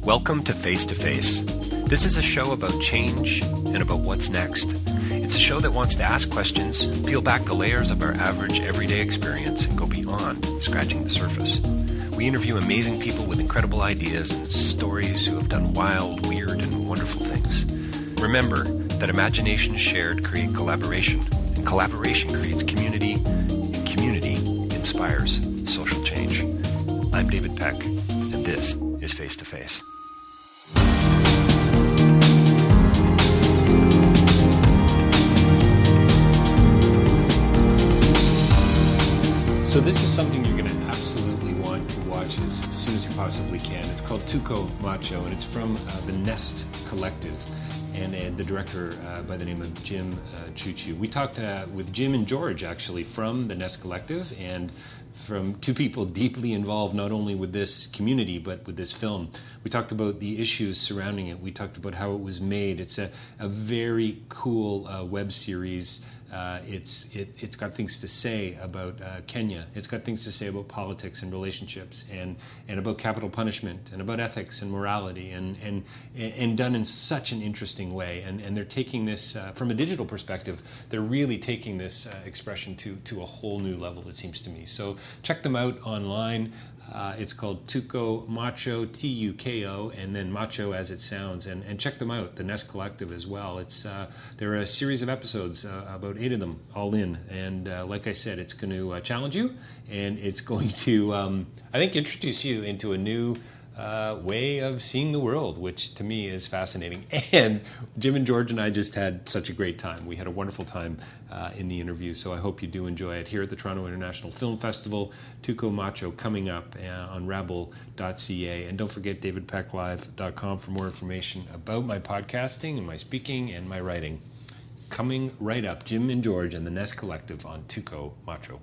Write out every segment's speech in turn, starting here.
Welcome to Face to Face. This is a show about change and about what's next. It's a show that wants to ask questions, peel back the layers of our average everyday experience, and go beyond scratching the surface. We interview amazing people with incredible ideas and stories who have done wild, weird, and wonderful things. Remember that imagination shared creates collaboration, and collaboration creates community, and community inspires social change. I'm David Peck, and this is Face to Face. So this is something you're going to absolutely want to watch as soon as you possibly can. It's called Tuko Macho, and it's from the Nest Collective, and the director by the name of Jim Chuchu. We talked with Jim and George, actually, from the Nest Collective, and from two people deeply involved not only with this community but with this film. We talked about the issues surrounding it. We talked about how it was made. It's a very cool web series. It's got things to say about Kenya. It's got things to say about politics and relationships, and about capital punishment, and about ethics and morality, and done in such an interesting way. And they're taking this from a digital perspective. They're really taking this expression to a whole new level, it seems to me. So check them out online. It's called Tuko Macho, Tuko, and then Macho as it sounds. And check them out, the Nest Collective as well. They're a series of episodes, about 8 of them, all in. And like I said, it's going to challenge you, and it's going to, I think, introduce you into a new way of seeing the world, which to me is fascinating. And Jim and George and I just had such a great time. We had a wonderful time in the interview, so I hope you do enjoy it here at the Toronto International Film Festival. Tuko Macho coming up on rabble.ca. And don't forget davidpecklive.com for more information about my podcasting and my speaking and my writing. Coming right up, Jim and George and the Nest Collective on Tuko Macho.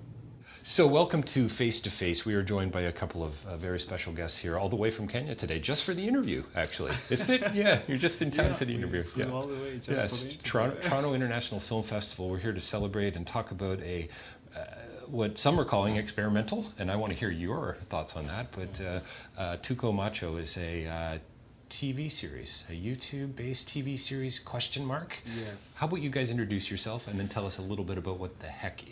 So welcome to Face to Face. We are joined by a couple of very special guests here, all the way from Kenya today, just for the interview, actually. Isn't it? Yeah, you're just in town for the interview. Yeah, all the way just for the interview. Toronto International Film Festival. We're here to celebrate and talk about what some are calling experimental, and I want to hear your thoughts on that. But Tuko Macho is a TV series, a YouTube-based TV series, question mark? Yes. How about you guys introduce yourself and then tell us a little bit about what the heck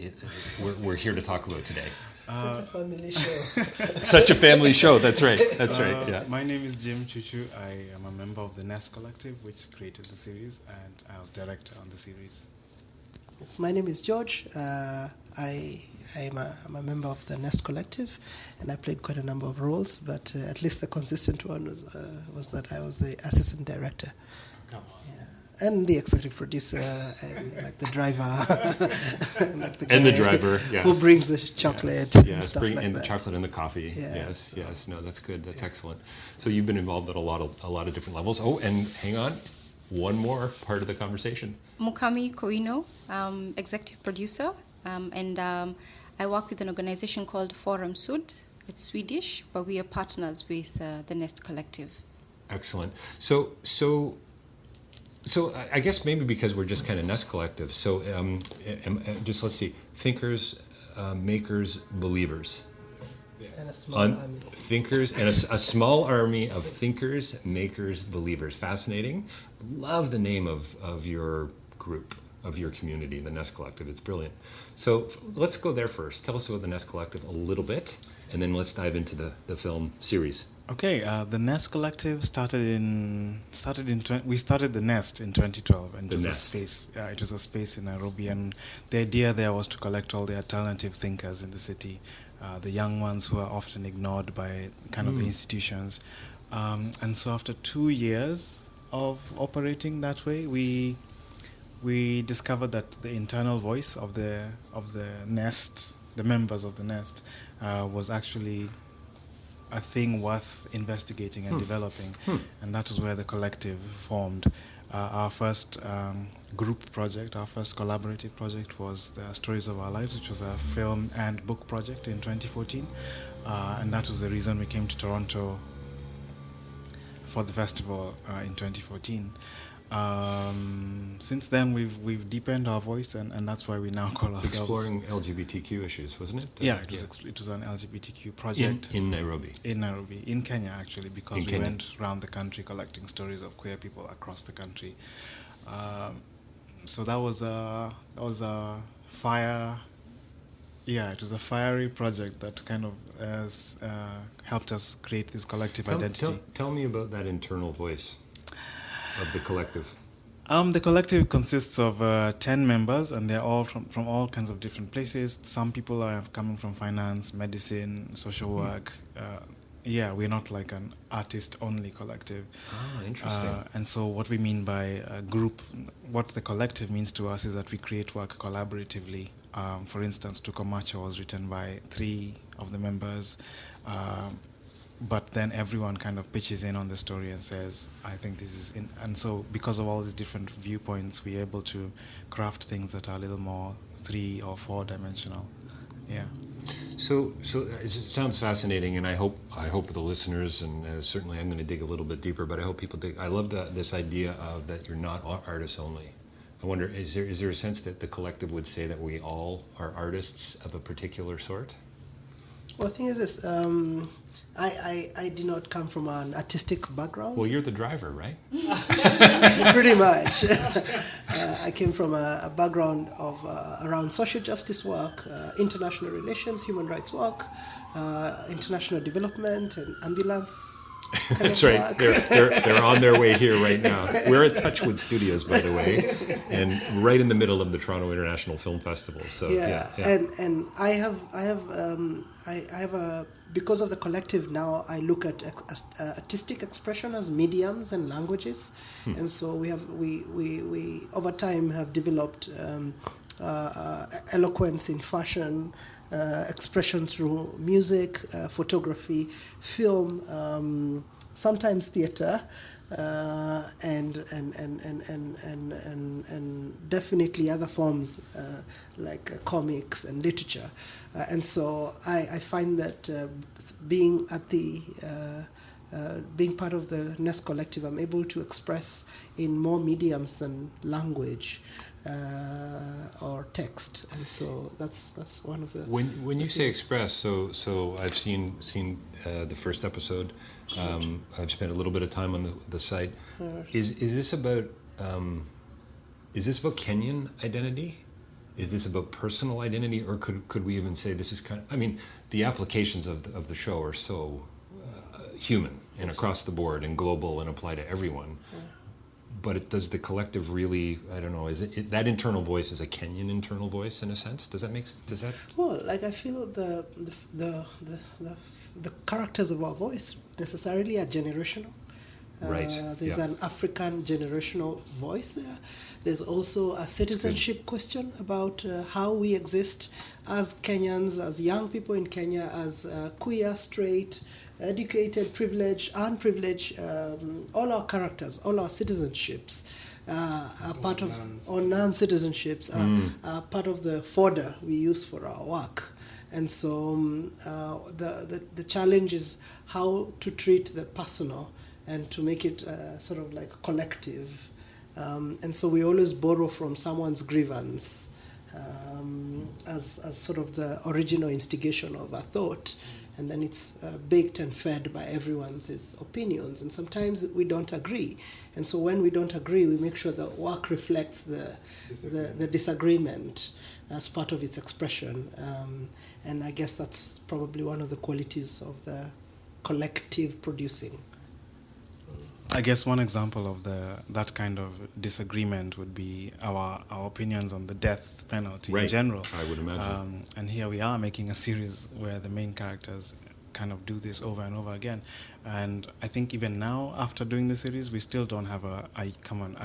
we're here to talk about today. Such a family show. Such a family show, that's right, yeah. My name is Jim Chuchu. I am a member of the Nest Collective, which created the series, and I was director on the series. Yes, my name is George. I'm a member of the Nest Collective, and I played quite a number of roles, but at least the consistent one was that I was the assistant director. Come on. Yeah. And the executive producer, and like the driver, and the driver, yes. Who brings the chocolate and stuff like and that. the chocolate and the coffee. Yes. Yes. No, that's good. That's excellent. So you've been involved at a lot of different levels. Oh, and hang on, one more part of the conversation. Njambi Koikai, executive producer, and I work with an organization called Forum Sud. It's Swedish, but we are partners with the Nest Collective. Excellent. So I guess maybe because we're just kind of Nest Collective. So just let's see, thinkers, makers, believers. And a small army. Thinkers and a small army of thinkers, makers, believers. Fascinating. Love the name of your group, of your community, the Nest Collective. It's brilliant. So let's go there first. Tell us about the Nest Collective a little bit, and then let's dive into the film series. Okay, the Nest Collective we started the Nest in 2012, and it was a space in Nairobi, and the idea there was to collect all the alternative thinkers in the city, the young ones who are often ignored by kind of the institutions. And so after 2 years of operating that way, we discovered that the internal voice of the Nest, the members of the Nest, was actually a thing worth investigating and developing. And that is where the collective formed. Our first group project, our first collaborative project was the Stories of Our Lives, which was a film and book project in 2014. And that was the reason we came to Toronto for the festival in 2014. Since then, we've deepened our voice, and that's why we now call ourselves exploring LGBTQ issues, wasn't it? Yeah, it was an LGBTQ project in Nairobi. In Nairobi, in Kenya, actually, because in we Kenya. went around the country collecting stories of queer people across the country. So that was a fire. Yeah, it was a fiery project that kind of helped us create this collective identity. Tell me about that internal voice of the collective. The collective consists of 10 members, and they're all from all kinds of different places. Some people are coming from finance, medicine, social work. We're not like an artist-only collective. Oh, interesting. And so what we mean by a group, what the collective means to us is that we create work collaboratively. For instance, Tuko Macho was written by 3 of the members. But then everyone kind of pitches in on the story and says, I think this is in. And so because of all these different viewpoints, we're able to craft things that are a little more 3 or 4 dimensional. Yeah. So it sounds fascinating, and I hope the listeners, and certainly I'm going to dig a little bit deeper, but I hope people dig. I love this idea of that you're not artists only. I wonder, is there a sense that the collective would say that we all are artists of a particular sort? Well, the thing is this, I did not come from an artistic background. Well, you're the driver, right? Pretty much. I came from a background of around social justice work, international relations, human rights work, international development, and ambulance. That's right. They're on their way here right now. We're at Touchwood Studios, by the way, and right in the middle of the Toronto International Film Festival. So yeah. And I have a because of the collective now. I look at artistic expression as mediums and languages, and so we over time have developed eloquence in fashion. Expression through music, photography, film, sometimes theater, and definitely other forms like comics and literature. And so I find that being at the being part of the Nest Collective, I'm able to express in more mediums than language. Or text, and so that's one of the. When you say express, so I've seen the first episode. I've spent a little bit of time on the site. Is this about Kenyan identity? Is this about personal identity, or could we even say this is kind of? I mean, the applications of the show are so human and across the board and global and apply to everyone. But does the collective really? I don't know. Is it that internal voice is a Kenyan internal voice in a sense? Does that? Well, like I feel the characters of our voice necessarily are generational. Right. There's an African generational voice there. There's also a citizenship question about how we exist as Kenyans, as young people in Kenya, as queer, straight, educated, privileged, unprivileged, all our characters, all our citizenships are part of, or non-citizenships are part of the fodder we use for our work. And so the challenge is how to treat the personal and to make it sort of like collective. And so we always borrow from someone's grievance as sort of the original instigation of a thought. And then it's baked and fed by everyone's opinions. And sometimes we don't agree. And so when we don't agree, we make sure the work reflects the disagreement as part of its expression. And I guess that's probably one of the qualities of the collective producing. I guess one example of that kind of disagreement would be our opinions on the death penalty in general. I would imagine. And here we are making a series where the main characters kind of do this over and over again. And I think even now, after doing the series, we still don't have a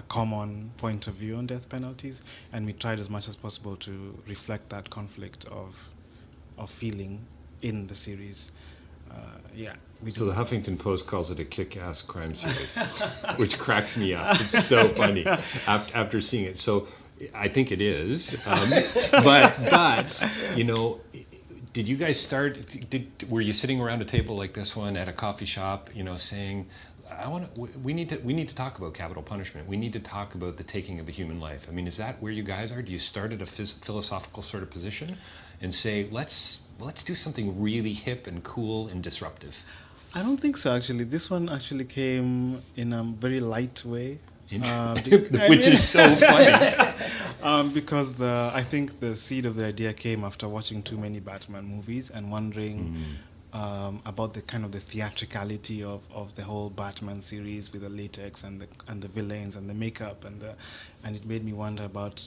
common point of view on death penalties. And we tried as much as possible to reflect that conflict of feeling in the series. So the Huffington Post calls it a kick-ass crime series, which cracks me up. It's so funny after seeing it. So I think it is. But you know, did you guys start? Were you sitting around a table like this one at a coffee shop? You know, saying, we need to talk about capital punishment. We need to talk about the taking of a human life. I mean, is that where you guys are? Do you start at a philosophical sort of position and say, let's do something really hip and cool and disruptive? I don't think so, actually. This one actually came in a very light way. Which is so funny. Because I think the seed of the idea came after watching too many Batman movies and wondering about the kind of the theatricality of the whole Batman series with the latex and the villains and the makeup and it made me wonder about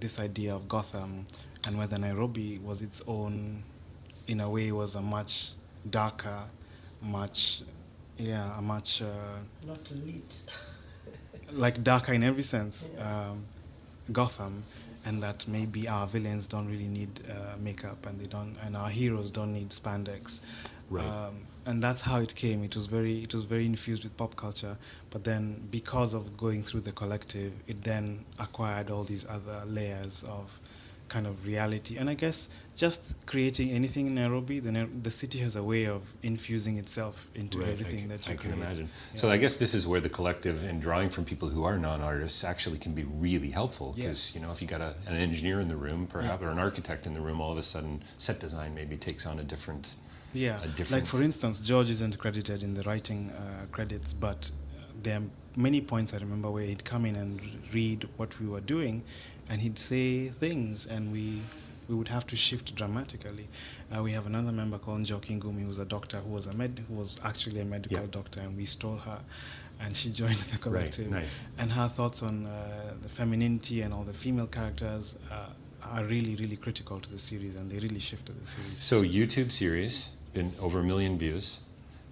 this idea of Gotham and whether Nairobi was its own, in a way, was a much darker, not elite. Like darker in every sense, Gotham, and that maybe our villains don't really need makeup, and our heroes don't need spandex, right? And that's how it came. It was very infused with pop culture, but then because of going through the collective, it then acquired all these other layers of kind of reality. And I guess just creating anything in Nairobi, the city has a way of infusing itself into everything that you create. I can imagine. Yeah. So I guess this is where the collective and drawing from people who are non-artists actually can be really helpful. Because, if you got an engineer in the room, perhaps, or an architect in the room, all of a sudden set design maybe takes on a different... Like for instance, George isn't credited in the writing credits, but there are many points I remember where he'd come in and read what we were doing, and he'd say things, and we would have to shift dramatically. We have another member called Njoki Ngumi, who's a doctor who was actually a medical doctor, and we stole her, and she joined the collective. Right, nice. And her thoughts on the femininity and all the female characters are really, really critical to the series, and they really shifted the series. So YouTube series, been over 1 million views.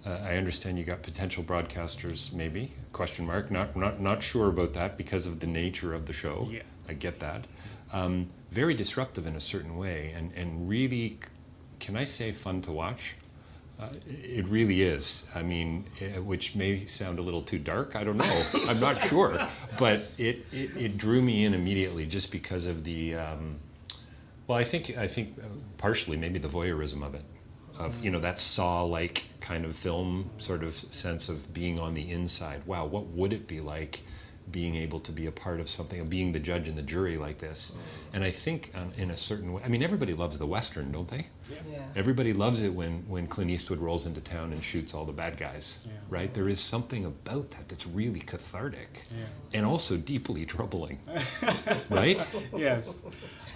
I understand you got potential broadcasters, maybe, ? Not sure about that because of the nature of the show. Yeah. I get that. Very disruptive in a certain way, and really, can I say fun to watch? It really is. I mean, which may sound a little too dark. I don't know. I'm not sure. But it drew me in immediately just because of the, I think partially maybe the voyeurism of it. Of that Saw-like kind of film sort of sense of being on the inside. Wow, what would it be like being able to be a part of something, of being the judge and the jury like this? And I think in a certain way, I mean, everybody loves the Western, don't they? Yeah. Everybody loves it when Clint Eastwood rolls into town and shoots all the bad guys, right? There is something about that that's really cathartic and also deeply troubling, right? Yes.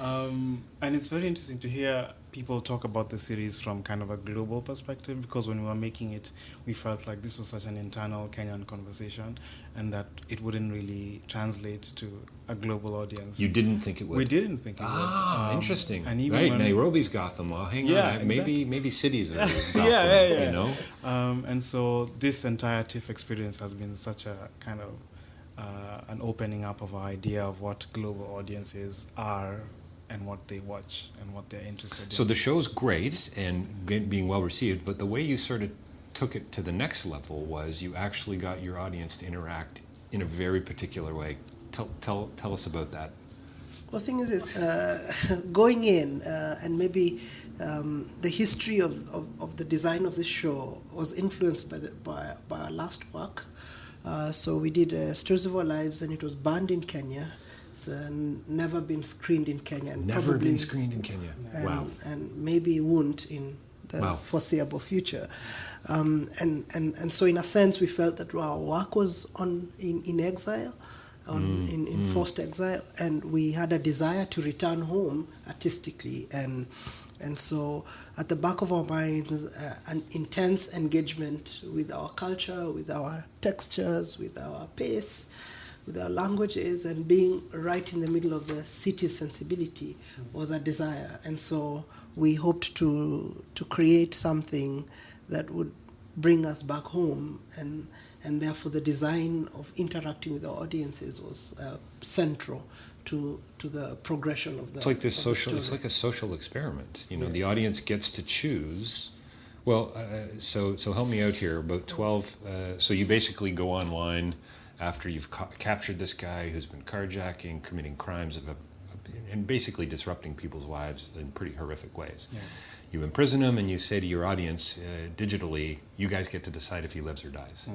And it's very interesting to hear people talk about the series from kind of a global perspective, because when we were making it, we felt like this was such an internal Kenyan conversation and that it wouldn't really translate to a global audience. You didn't think it would? We didn't think it would. Interesting. And even right, Nairobi's Gotham. Well, hang on. Exactly. Maybe cities are Gotham, you know? And so this entire TIFF experience has been such a kind of an opening up of our idea of what global audiences are and what they watch and what they're interested in. So the show's great and being well received, but the way you sort of took it to the next level was you actually got your audience to interact in a very particular way. Tell us about that. Well, the thing is going in and maybe the history of the design of this show was influenced by our last work. So we did Stories of Our Lives, and it was banned in Kenya. It's never been screened in Kenya. And never been screened in Kenya. Wow. And maybe won't in the foreseeable future. And so in a sense, we felt that our work was in exile. In forced exile, and we had a desire to return home artistically, and so at the back of our minds, an intense engagement with our culture, with our textures, with our pace, with our languages, and being right in the middle of the city's sensibility was a desire. And so we hoped to create something that would bring us back home, and therefore the design of interacting with our audiences was central to the progression of the. It's like this social. It's like a social experiment. You know, the audience gets to choose. Well, so help me out here. About 12. So you basically go online after you've captured this guy who's been carjacking, committing crimes of a and basically disrupting people's lives in pretty horrific ways. Yeah. You imprison him and you say to your audience digitally, you guys get to decide if he lives or dies.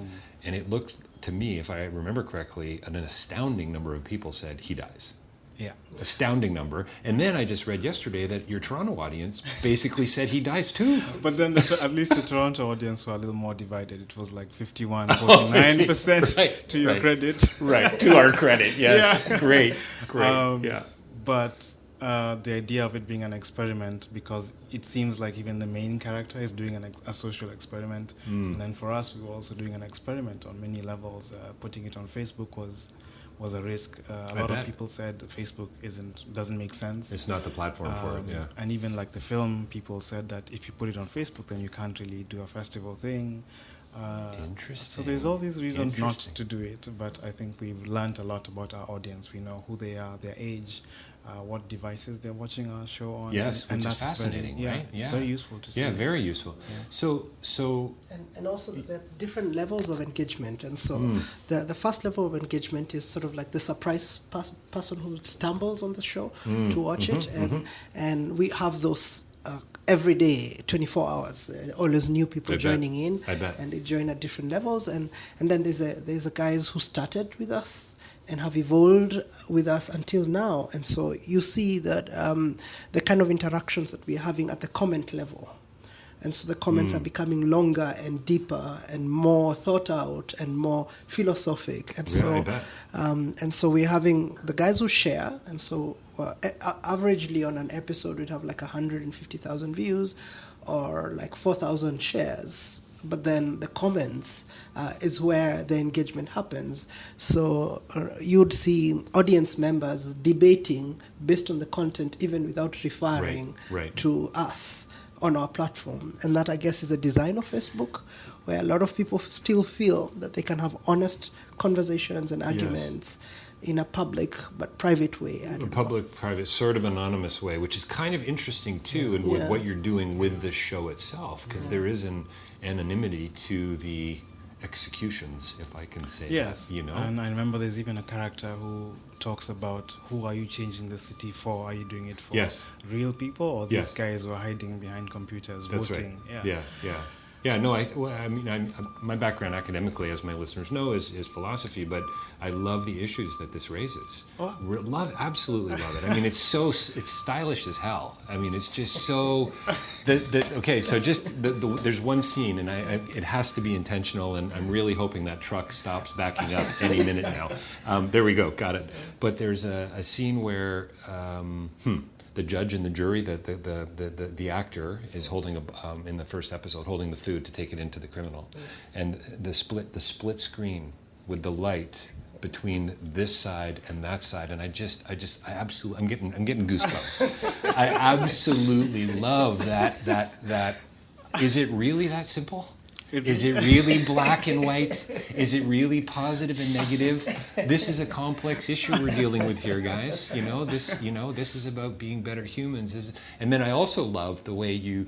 And it looked to me, if I remember correctly, an astounding number of people said he dies. Yeah. Astounding number. And then I just read yesterday that your Toronto audience basically said he dies too. But then at least the Toronto audience were a little more divided. It was like 51-49% Right, to your right. credit. Right, to our credit, yes. Yeah. Great, yeah. But the idea of it being an experiment, because it seems like even the main character is doing a social experiment. And then for us, we were also doing an experiment on many levels. Putting it on Facebook was a risk. A lot of people said Facebook doesn't make sense. It's not the platform for it, yeah. And even like the film, people said that if you put it on Facebook, then you can't really do a festival thing. Interesting. So there's all these reasons not to do it, but I think we've learned a lot about our audience. We know who they are, their age, what devices they're watching our show on. Yes, and which is that's fascinating, right? It's very useful to see. Yeah, very useful. Yeah. So And also there are different levels of engagement, and so the first level of engagement is sort of like the surprise person who stumbles on the show to watch it, and we have those every day, 24 hours, always new people joining in, and they join at different levels, and then there's a guys who started with us and have evolved with us until now, and so you see that the kind of interactions that we're having at the comment level. And so the comments are becoming longer and deeper and more thought out and more philosophic. And so we're having the guys who share. And so averagely on an episode, we'd have like 150,000 views or like 4,000 shares. But then the comments is where the engagement happens. So you'd see audience members debating based on the content, even without referring to us on our platform. And that, I guess, is a design of Facebook, where a lot of people still feel that they can have honest conversations and arguments in a public but private way. Private, sort of anonymous way, which is kind of interesting too, and with what you're doing with the show itself, because there is an anonymity to the executions, if I can say that, you know? And I remember there's even a character who talks about, who are you changing the city for? Are you doing it for real people, or these guys who are hiding behind computers voting? Right. Yeah, no, my background academically, as my listeners know, is philosophy, but I love the issues that this raises. Absolutely love it. I mean, it's stylish as hell. I mean, it's just so, there's one scene, and it has to be intentional, and I'm really hoping that truck stops backing up any minute now. There we go, got it. But there's a scene where, the judge and the jury, the actor is holding in the first episode, holding the food to take it into the criminal, and the split screen with the light between this side and that side, and I'm getting goosebumps. I absolutely love that. Is it really that simple? Is it really black and white? Is it really positive and negative? This is a complex issue we're dealing with here, guys. This is about being better humans. And then I also love the way you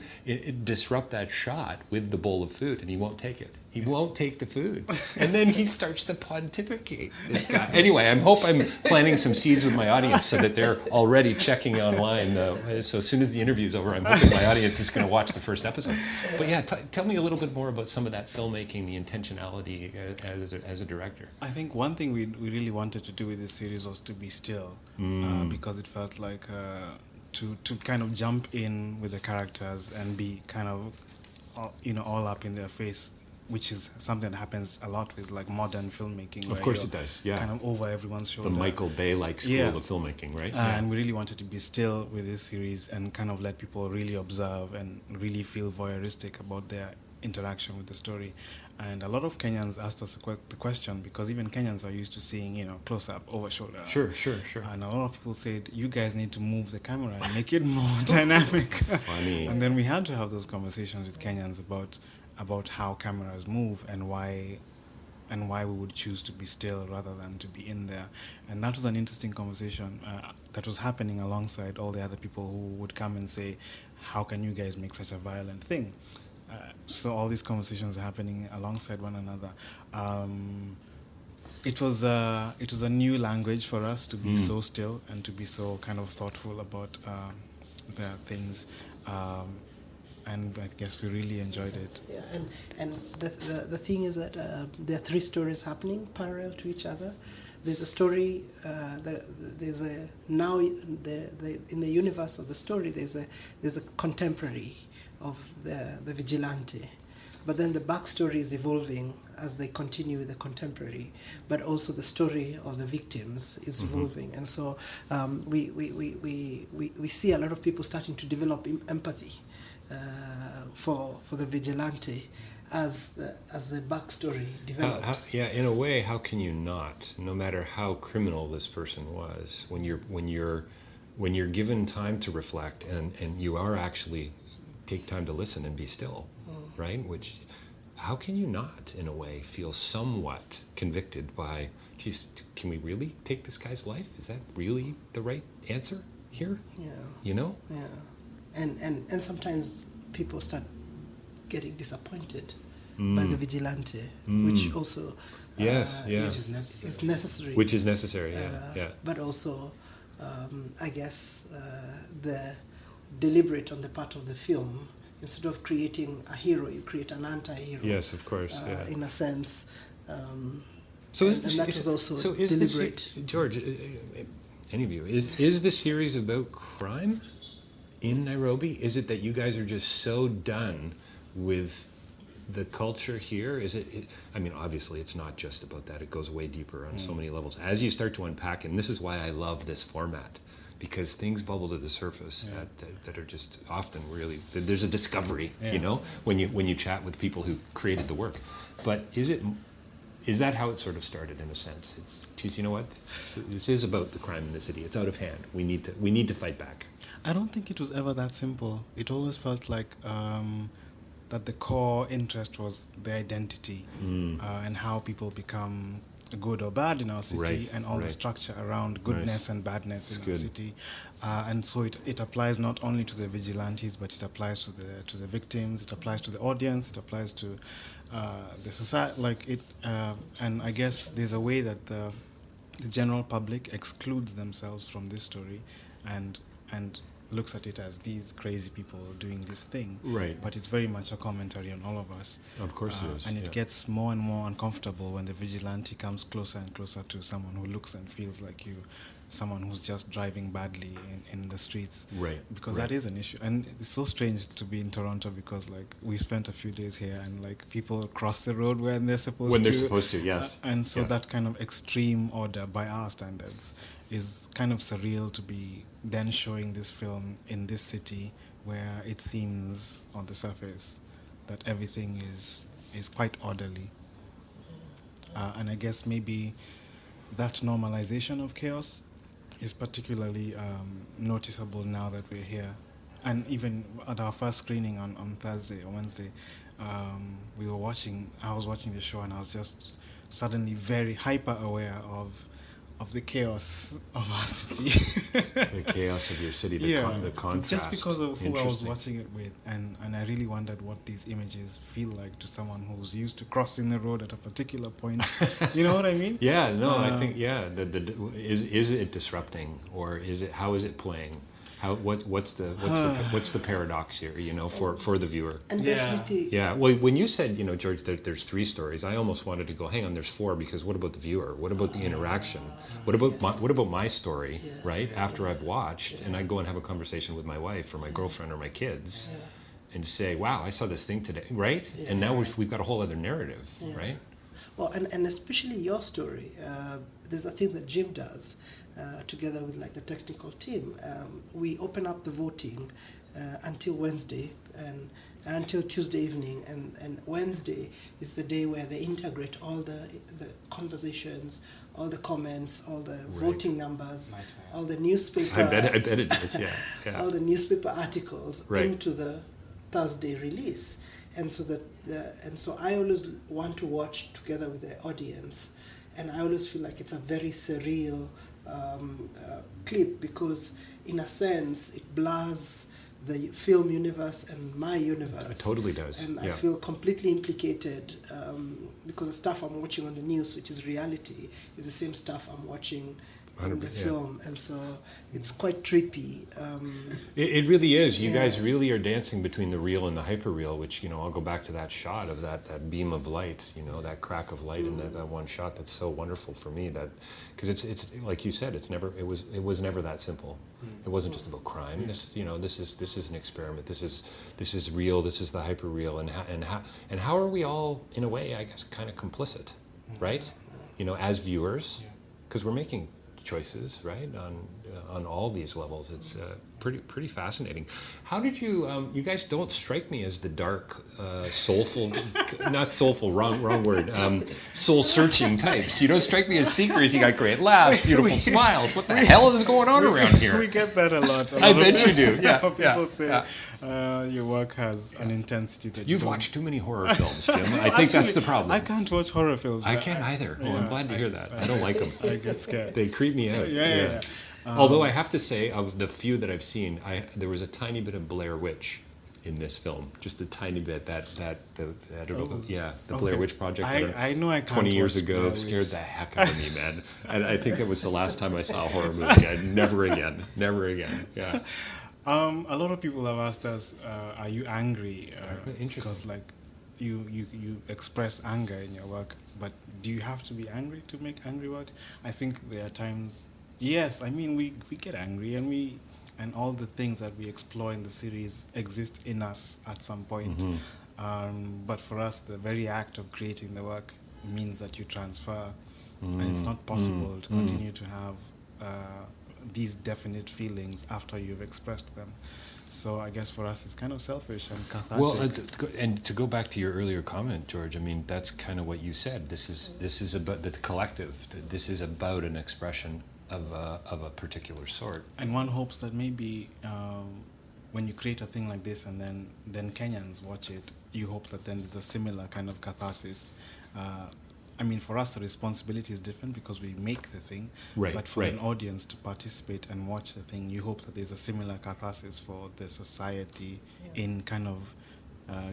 disrupt that shot with the bowl of food, and he won't take it. He won't take the food. And then he starts to pontificate, this guy. Anyway, I hope I'm planting some seeds with my audience so that they're already checking online. So as soon as the interview's over, I'm hoping my audience is going to watch the first episode. But yeah, tell me a little bit more about some of that filmmaking, the intentionality as a director. I think one thing we really wanted to do with this series was to be still, because it felt like to kind of jump in with the characters and be kind of all up in their face, which is something that happens a lot with like modern filmmaking. Of course it does, yeah. Kind of over everyone's shoulder. The Michael Bay-like school of filmmaking, right? And we really wanted to be still with this series and kind of let people really observe and really feel voyeuristic about their interaction with the story. And a lot of Kenyans asked us the question, because even Kenyans are used to seeing, close up, over shoulder. Sure. And a lot of people said, you guys need to move the camera and make it more dynamic. Funny. And then we had to have those conversations with Kenyans about how cameras move and why we would choose to be still rather than to be in there. And that was an interesting conversation that was happening alongside all the other people who would come and say, how can you guys make such a violent thing? So all these conversations are happening alongside one another. It was a new language for us to be so still and to be so kind of thoughtful about the things, and I guess we really enjoyed it. Yeah, and the thing is that there are three stories happening parallel to each other. There's a story. There's a now in the universe of the story. There's a contemporary of the vigilante, but then the backstory is evolving as they continue with the contemporary. But also the story of the victims is evolving, and so we see a lot of people starting to develop empathy for the vigilante as the backstory develops. In a way, how can you not? No matter how criminal this person was, when you're given time to reflect and you are actually take time to listen and be still, right? Which, how can you not, in a way, feel somewhat convicted by, geez, can we really take this guy's life? Is that really the right answer here? Yeah. You know? Yeah. And sometimes people start getting disappointed by the vigilante, which also is necessary. Which is necessary, yeah. But also, I guess, the deliberate on the part of the film, instead of creating a hero, you create an anti-hero. Yes, of course, in a sense. So and that was also deliberate. George, any of you, is the series about crime in Nairobi? Is it that you guys are just so done with the culture here? Is it, I mean, obviously it's not just about that. It goes way deeper on so many levels. As you start to unpack, and this is why I love this format, because things bubble to the surface that are just often really, there's a discovery, you know, when you chat with people who created the work. But is that how it sort of started, in a sense? It's, geez, you know what? This is about the crime in the city. It's out of hand. We need to fight back. I don't think it was ever that simple. It always felt like that the core interest was the identity and how people become good or bad in our city, and all the structure around goodness and badness in our city. And so it applies not only to the vigilantes, but it applies to the victims, it applies to the audience, it applies to the society. And I guess there's a way that the general public excludes themselves from this story and looks at it as these crazy people doing this thing. Right. But it's very much a commentary on all of us. Of course it is. And it gets more and more uncomfortable when the vigilante comes closer and closer to someone who looks and feels like you, someone who's just driving badly in the streets. Right. Because that is an issue. And it's so strange to be in Toronto because, like, we spent a few days here and, like, people cross the road when they're supposed to. When they're supposed to, yes. And so that kind of extreme order by our standards is kind of surreal to be then showing this film in this city where it seems on the surface that everything is quite orderly. And I guess maybe that normalization of chaos is particularly noticeable now that we're here. And even at our first screening on Thursday or Wednesday, I was watching the show and I was just suddenly very hyper aware of the chaos of our city. The chaos of your city, the contrast. Just because of who I was watching it with. And I really wondered what these images feel like to someone who's used to crossing the road at a particular point. You know what I mean? I think, is it disrupting, or how is it playing? What's the paradox here, you know, for the viewer? And definitely. Yeah. Well, when you said, you know, George, that there's three stories, I almost wanted to go, hang on, there's four, because what about the viewer? What about the interaction? What about my story, right? After I've watched, and I go and have a conversation with my wife or my girlfriend or my kids, and say, wow, I saw this thing today, right? Yeah. And now we've got a whole other narrative, right? Well, and especially your story. There's a thing that Jim does. Together with like the technical team, we open up the voting until Wednesday and until Tuesday evening, and Wednesday is the day where they integrate all the conversations, all the comments, all the voting numbers, all the newspaper. I bet it is, yeah. All the newspaper articles into the Thursday release, and so I always want to watch together with the audience, and I always feel like it's a very surreal clip, because in a sense it blurs the film universe and my universe. It totally does. And I feel completely implicated because the stuff I'm watching on the news, which is reality, is the same stuff I'm watching in the film, and so it's quite trippy. It really is. You guys really are dancing between the real and the hyper-real, which, I'll go back to that shot of that beam of light, that crack of light in that one shot. That's so wonderful for me, that because it's like you said, it was never that simple. It wasn't just about crime. This is an experiment. This is real. This is the hyper-real, and how are we all, in a way, I guess, kind of complicit, right? As viewers, because we're making choices, right, on all these levels. It's pretty fascinating. How did you you guys don't strike me as the dark, soulful, not soulful, wrong word, soul searching types. You don't strike me as seekers. You got great laughs, beautiful smiles. What the hell is going on around here? We get that a lot. I bet you do. Yeah, people say your work has an intensity that you've watched too many horror films, Jim. I think that's the problem. I can't watch horror films. I can't either. Oh, I'm glad to hear that. I don't like them. I get scared. They creep me out. Yeah. Although I have to say, of the few that I've seen, there was a tiny bit of Blair Witch in this film, just a tiny bit. I don't know. The Blair Witch Project. I know I can't 20 years watch ago, Blair it scared Witch. the heck out of me, man. And I think that was the last time I saw a horror movie. Never again. Yeah. A lot of people have asked us, "Are you angry?" Interesting. Because you express anger in your work, but do you have to be angry to make angry work? I think there are times. Yes, I mean we get angry and all the things that we explore in the series exist in us at some point. But for us, the very act of creating the work means that you transfer, and it's not possible to continue to have these definite feelings after you've expressed them. So I guess for us, it's kind of selfish and cathartic. Well, and to go back to your earlier comment, George, I mean, that's kind of what you said. This is about the collective. This is about an expression of a particular sort. And one hopes that maybe when you create a thing like this and then Kenyans watch it, you hope that then there's a similar kind of catharsis. I mean, for us, the responsibility is different because we make the thing. Right, but for an audience to participate and watch the thing, you hope that there's a similar catharsis for the society in kind of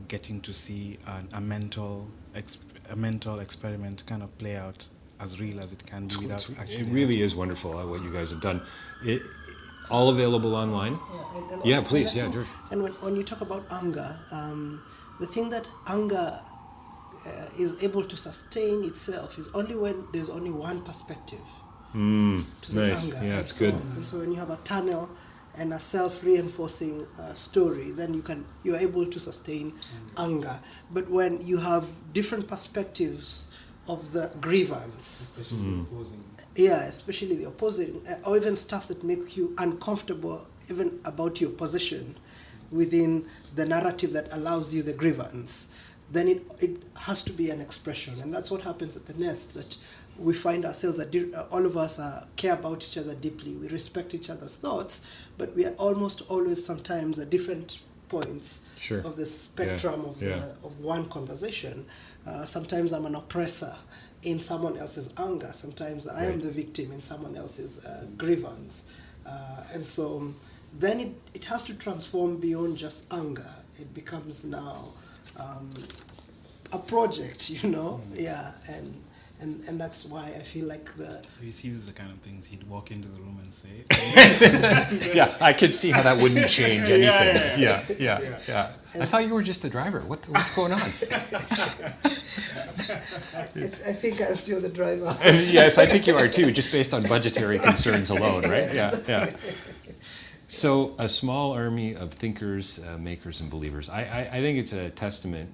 getting to see a mental experiment kind of play out as real as it can be without actually. It really is wonderful what you guys have done. It all available online. Please, George. And when you talk about anger, the thing that anger is able to sustain itself is only when there's only one perspective to the nice. anger. Yeah, it's good. And so when you have a tunnel and a self-reinforcing story, then you're able to sustain anger. But when you have different perspectives of the grievance, Especially the opposing. Especially the opposing, or even stuff that makes you uncomfortable, even about your position within the narrative that allows you the grievance, then it has to be an expression. And that's what happens at the Nest, that we find ourselves that all of us care about each other deeply. We respect each other's thoughts, but we are almost always sometimes at different points of the spectrum of one conversation. Sometimes I'm an oppressor in someone else's anger. Sometimes I am the victim in someone else's grievance. And so then it has to transform beyond just anger. It becomes now a project, and that's why I feel like So you see, these are the kind of things he'd walk into the room and say. I could see how that wouldn't change anything. Yeah. I thought you were just the driver. What's going on? I think I'm still the driver. Yes, I think you are too, just based on budgetary concerns alone, right? Yeah. So, a small army of thinkers, makers, and believers. I think it's a testament.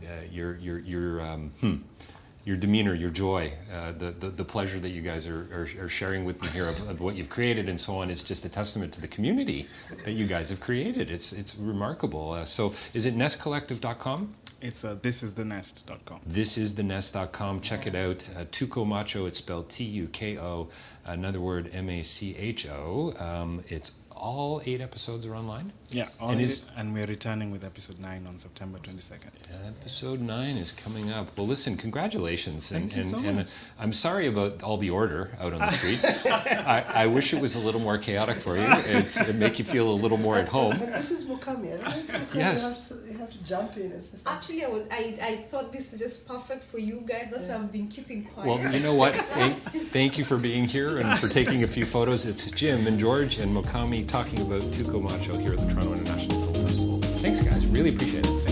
Your demeanor, your joy, the pleasure that you guys are sharing with me here of what you've created and so on. It's just a testament to the community that you guys have created. It's remarkable. So, is it nestcollective.com? It's thisthenest.com. Thisthenest.com. Check it out. Tuko Macho. It's spelled Tuko. Another word, Macho. It's all 8 episodes are online? Yeah, And and we're returning with episode 9 on September 22nd. Episode 9 is coming up. Well, listen, congratulations. Thank you so much. And I'm sorry about all the order out on the street. I wish it was a little more chaotic for you. It'd make you feel a little more at home. But this is Mukami. I don't know, Yes. you have to jump in. It's just Actually, I thought this is just perfect for you guys. That's why I've been keeping quiet. Well, you know what? Thank you for being here and for taking a few photos. It's Jim and George and Mokami talking about Tuko Macho here at the Toronto International Film Festival. Thanks, guys. Really appreciate it.